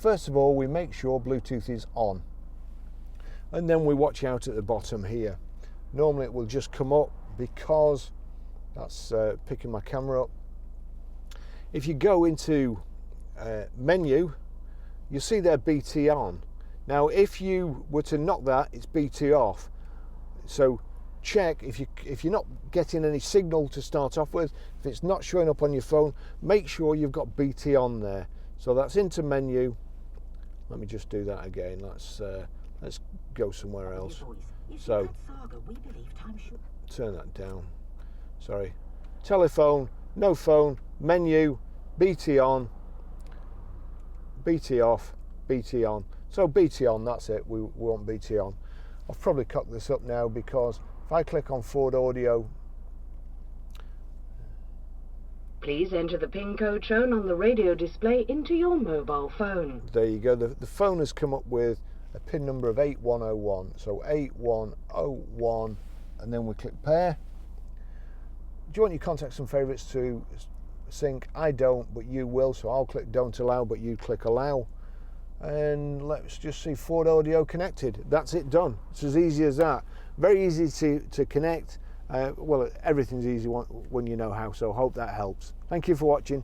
first of all we make sure Bluetooth is on, and then we watch out at the bottom here. Normally it will just come up because that's picking my camera up. If you go into menu, you see there BT on. Now if you were to knock that, it's BT off. So check if you're not getting any signal to start off with, if it's not showing up on your phone, make sure you've got BT on there. So that's into menu. Let me just do that again. Let's go somewhere else. So turn that down. Sorry. Telephone, no phone, menu, BT on, BT off, BT on. So BT on, that's it. We want BT on. I've probably cocked this up now because if I click on Ford Audio, please enter the PIN code shown on the radio display into your mobile phone. There you go. The phone has come up with a PIN number of 8101. So 8101, and then we click pair. Do you want your contacts and favourites to sync? I don't, but you will. So I'll click don't allow, but you click allow. And let's just see Ford Audio connected. That's it, done. It's as easy as that. Very easy to connect. Well, everything's easy when you know how, so hope that helps. Thank you for watching.